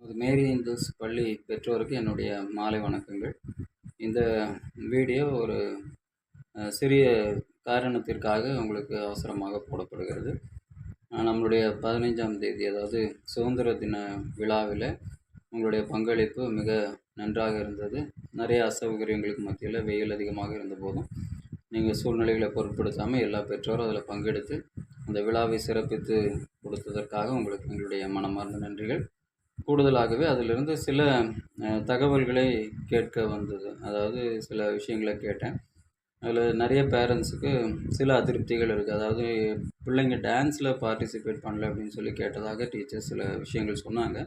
மேரி Angeles பள்ளி பெற்றோருக்கு என்னுடைய மாலை வணக்கங்கள். இந்த வீடியோ ஒரு சிறிய காரணத்திற்காக உங்களுக்கு அவசரமாக போடப்படுகிறது. நம்மளுடைய 15ஆம் தேதி, அதாவது சுதந்திர தின விழாவில் உங்களுடைய பங்களிப்பு மிக நன்றாக இருந்தது. நிறைய அசௌகரியங்களுக்கு மத்தியில் வெயில் அதிகமாக இருந்தபோதும் நீங்கள் சூழ்நிலைகளை பொருட்படுத்தாமல் எல்லா பெற்றோரும் அதில் பங்கெடுத்து அந்த விழாவை சிறப்பித்து கொடுத்ததற்காக உங்களுக்கு எங்களுடைய மனமார்ந்த நன்றிகள். கூடுதலாகவே அதிலிருந்து சில தகவல்களை கேட்க வந்தது. அதாவது சில விஷயங்களை கேட்டேன். அதில் நிறைய பேரண்ட்ஸுக்கு சில அதிருப்திகள் இருக்குது. அதாவது பிள்ளைங்க டான்ஸில் பார்ட்டிசிபேட் பண்ணல அப்படின்னு சொல்லி கேட்டதாக டீச்சர்ஸ் சில விஷயங்கள் சொன்னாங்க.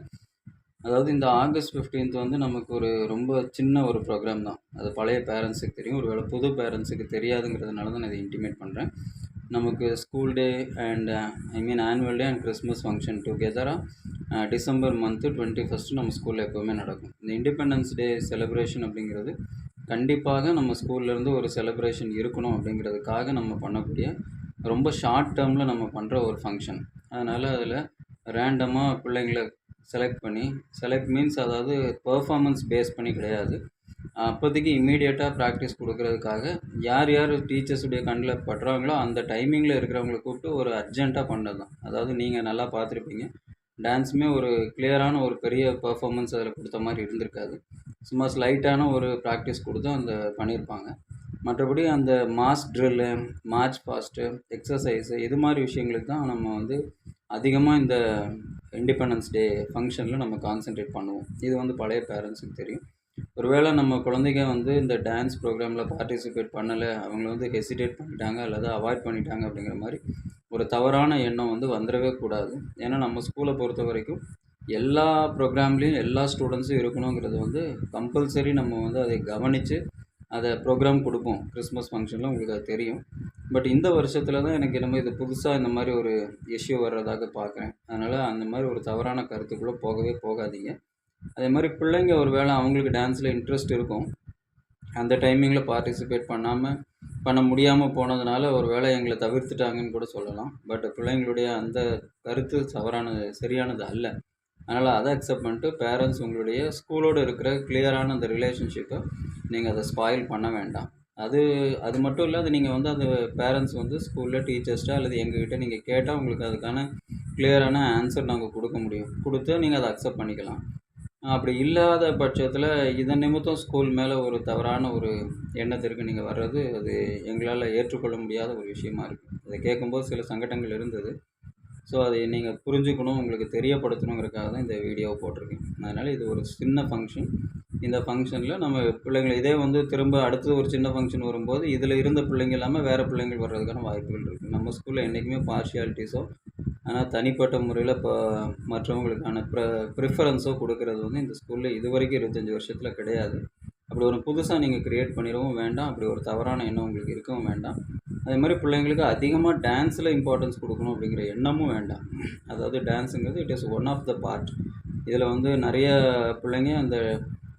அதாவது இந்த ஆகஸ்ட் 15th வந்து நமக்கு ஒரு ரொம்ப சின்ன ஒரு ப்ரோக்ராம் தான். அது பழைய பேரண்ட்ஸுக்கு தெரியும். ஒருவேளை புது பேரண்ட்ஸுக்கு தெரியாதுங்கிறதுனால தான் நான் இதை இன்டிமேட் பண்ணுறேன். நமக்கு school day and annual day and Christmas function டுகெதராக டிசம்பர் மந்த்து 21 நம்ம ஸ்கூலில் எப்போவுமே நடக்கும். இந்த இண்டிபெண்டன்ஸ் டே செலிப்ரேஷன் அப்படிங்கிறது கண்டிப்பாக நம்ம ஸ்கூல்லேருந்து ஒரு செலிப்ரேஷன் இருக்கணும் அப்படிங்கிறதுக்காக நம்ம பண்ணக்கூடிய ரொம்ப ஷார்ட் டேர்மில் நம்ம பண்ணுற ஒரு ஃபங்க்ஷன். அதனால் அதில் ரேண்டமாக பிள்ளைங்களை செலக்ட் மீன்ஸ் அதாவது பெர்ஃபார்மன்ஸ் பேஸ் பண்ணி கிடையாது. அப்போதைக்கு இம்மீடியட்டாக ப்ராக்டிஸ் கொடுக்கறதுக்காக யார் டீச்சர்ஸுடைய கண்ணில் படுறாங்களோ அந்த டைமிங்கில் இருக்கிறவங்கள கூப்பிட்டு ஒரு அர்ஜெண்ட்டாக பண்ணது தான். அதாவது நீங்கள் நல்லா பார்த்துருப்பீங்க, டான்ஸுமே ஒரு கிளியரான ஒரு பெரிய பெர்ஃபார்மன்ஸ் அதில் கொடுத்த மாதிரி இருந்திருக்காது. சும்மா ஸ்லைட்டான ஒரு ப்ராக்டிஸ் கொடுத்து அந்த பண்ணியிருப்பாங்க. மற்றபடி அந்த mass drill, march past, exercise இது மாதிரி விஷயங்களுக்கு தான் நம்ம வந்து அதிகமாக இந்த இண்டிபெண்டன்ஸ் டே ஃபங்க்ஷனில் நம்ம கான்சன்ட்ரேட் பண்ணுவோம். இது வந்து பழைய பேரண்ட்ஸுக்கு தெரியும். ஒருவேளை நம்ம குழந்தைங்க வந்து இந்த டான்ஸ் ப்ரோக்ராமில் பார்ட்டிசிபேட் பண்ணலை, அவங்கள வந்து ஹெசிடேட் பண்ணிட்டாங்க அல்லது அவாய்ட் பண்ணிட்டாங்க அப்படிங்கிற மாதிரி ஒரு தவறான எண்ணம் வந்து வந்துடவே கூடாது. ஏன்னா நம்ம ஸ்கூலை பொறுத்த வரைக்கும் எல்லா ப்ரோக்ராம்லேயும் எல்லா ஸ்டூடெண்ட்ஸும் இருக்கணுங்கிறது வந்து கம்பல்சரி. நம்ம வந்து அதை கவனித்து அதை ப்ரோக்ராம் கொடுப்போம். கிறிஸ்மஸ் ஃபங்க்ஷனில் உங்களுக்கு அது தெரியும். பட் இந்த வருஷத்தில் தான் எனக்கு என்னமோ இது புதுசாக இந்த மாதிரி ஒரு இஷ்யூ வர்றதாக பார்க்குறேன். அதனால் அந்த மாதிரி ஒரு தவறான கருத்துக்குள்ளே போகவே போகாதீங்க. அதே மாதிரி பிள்ளைங்க ஒரு வேளை அவங்களுக்கு டான்ஸில் இன்ட்ரெஸ்ட் இருக்கும், அந்த டைமிங்கில் பார்ட்டிசிபேட் பண்ண முடியாமல் போனதுனால ஒரு வேளை எங்களை தவிர்த்துட்டாங்கன்னு கூட சொல்லலாம். பட் பிள்ளைங்களுடைய அந்த கருத்து சரியானது அல்ல. அதனால் அதை அக்செப்ட் பண்ணிட்டு பேரண்ட்ஸ் உங்களுடைய ஸ்கூலோடு இருக்கிற கிளியரான அந்த ரிலேஷன்ஷிப்பை நீங்கள் அதை ஸ்பாயில் பண்ண வேண்டாம். அது மட்டும் இல்லை, அது நீங்கள் வந்து அந்த பேரண்ட்ஸ் வந்து ஸ்கூலில் டீச்சர்ஸ்ட்டா அல்லது எங்ககிட்ட நீங்கள் கேட்டால் உங்களுக்கு அதுக்கான கிளியரான ஆன்சர் நாங்கள் கொடுக்க முடியும். கொடுத்து நீங்கள் அதை அக்செப்ட் பண்ணிக்கலாம். அப்படி இல்லாத பட்சத்தில் இதன் நிமித்தம் ஸ்கூல் மேலே ஒரு தவறான ஒரு எண்ணத்திற்கு நீங்கள் வர்றது, அது எங்களால் ஏற்றுக்கொள்ள முடியாத ஒரு விஷயமா இருக்குது. அதை கேட்கும்போது சில சங்கடங்கள் இருந்தது. ஸோ அதை நீங்கள் புரிஞ்சுக்கணும், உங்களுக்கு தெரியப்படுத்தணுங்கிறதுக்காக தான் இந்த வீடியோவை போட்டிருக்கேன். அதனால் இது ஒரு சின்ன ஃபங்க்ஷன். இந்த ஃபங்க்ஷனில் நம்ம பிள்ளைங்களை இதே வந்து திரும்ப அடுத்து ஒரு சின்ன ஃபங்க்ஷன் வரும்போது இதில் இருந்த பிள்ளைங்க இல்லாமல் வேறு பிள்ளைங்கள் வர்றதுக்கான வாய்ப்புகள் இருக்குது. நம்ம ஸ்கூலில் என்றைக்குமே பார்ஷியாலிட்டிஸோ ஆனால் தனிப்பட்ட முறையில் இப்போ மற்றவங்களுக்கான ப்ரிஃபரன்ஸோ கொடுக்கறது வந்து இந்த ஸ்கூலில் இது வரைக்கும் 25 வருஷத்தில் கிடையாது. அப்படி ஒரு புதுசாக நீங்கள் க்ரியேட் பண்ணிடவும் வேண்டாம். அப்படி ஒரு தவறான எண்ணம் உங்களுக்கு இருக்கவும் வேண்டாம். அதே மாதிரி பிள்ளைங்களுக்கு அதிகமாக டான்ஸில் இம்பார்ட்டன்ஸ் கொடுக்கணும் அப்படிங்கிற எண்ணமும் வேண்டாம். அதாவது டான்ஸுங்கிறது it is one of the part. இதில் வந்து நிறைய பிள்ளைங்க அந்த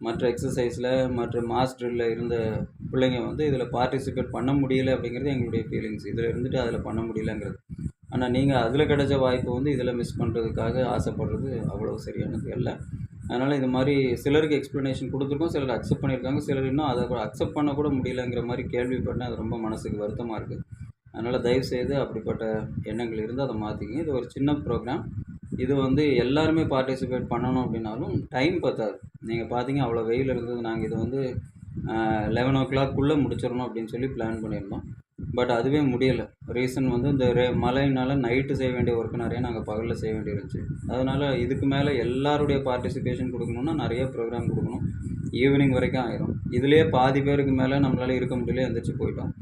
மற்ற எக்ஸசைஸில் மற்ற மாஸ் ட்ரில்லில் இருந்த பிள்ளைங்க வந்து இதில் பார்ட்டிசிபேட் பண்ண முடியலை அப்படிங்கிறது எங்களுடைய ஃபீலிங்ஸ். இதில் இருந்துட்டு அதில் பண்ண முடியலங்கிறது. ஆனால் நீங்கள் அதில் கிடைச்ச வாய்ப்பு வந்து இதில் மிஸ் பண்ணுறதுக்காக ஆசைப்படுறது அவ்வளோ சரியானது அல்ல. அதனால் இது மாதிரி சிலருக்கு எக்ஸ்ப்ளனேஷன் கொடுத்துருக்கோம், சிலர் அக்செப்ட் பண்ணியிருக்காங்க, சிலர் இன்னும் அதை அக்செப்ட் பண்ண கூட முடியலைங்கிற மாதிரி கேள்விப்பட்டேன். அது ரொம்ப மனசுக்கு வருத்தமாக இருக்குது. அதனால் தயவுசெய்து அப்படிப்பட்ட எண்ணங்கள் இருந்தால் அதை மாற்றிக்கிங்க. இது ஒரு சின்ன ப்ரோக்ராம். இது வந்து எல்லாருமே பார்ட்டிசிபேட் பண்ணணும் அப்படின்னாலும் டைம் பத்தாது. நீங்கள் பார்த்தீங்க அவ்வளோ வெயில் இருந்தது. நாங்கள் இதை வந்து 11 o'clock முடிச்சிடணும் அப்படின்னு சொல்லி பிளான் பண்ணியிருந்தோம். பட் அதுவே முடியலை. ரீசன் வந்து இந்த மழையினால் நைட்டு செய்ய வேண்டிய ஒர்க்கு நிறைய நாங்கள் பகலில் செய்ய வேண்டியிருந்துச்சு. அதனால் இதுக்கு மேலே எல்லாருடைய பார்ட்டிசிபேஷன் கொடுக்கணுன்னா நிறைய ப்ரோக்ராம் கொடுக்கணும். ஈவினிங் வரைக்கும் ஆயிரும். இதிலே பாதி பேருக்கு மேலே நம்மளால் இருக்க முடியல, எந்திரிச்சு போயிட்டோம்.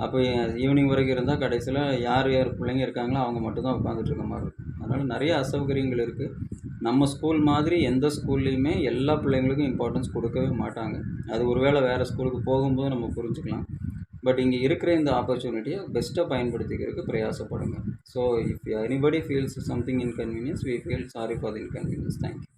அப்போ ஈவினிங் வரைக்கும் இருந்தால் கடைசியில் யார் பிள்ளைங்க இருக்காங்களோ அவங்க மட்டும்தான் உட்காந்துட்டு இருக்க மாதிரி இருக்கும். அதனால் நிறைய அசௌகரியங்கள் இருக்குது. நம்ம ஸ்கூல் மாதிரி எந்த ஸ்கூல்லையுமே எல்லா பிள்ளைங்களுக்கும் இம்பார்ட்டன்ஸ் கொடுக்கவே மாட்டாங்க. அது ஒருவேளை வேறு ஸ்கூலுக்கு போகும்போது நம்ம புரிஞ்சுக்கலாம். பட் இங்கே இருக்கிற இந்த ஆப்பர்ச்சுனிட்டியை பெஸ்ட்டாக பயன்படுத்திக்கிறதுக்கு பிரயாசப்படுங்க. So if anybody feels something inconvenience, we feel sorry for the inconvenience. Thank you.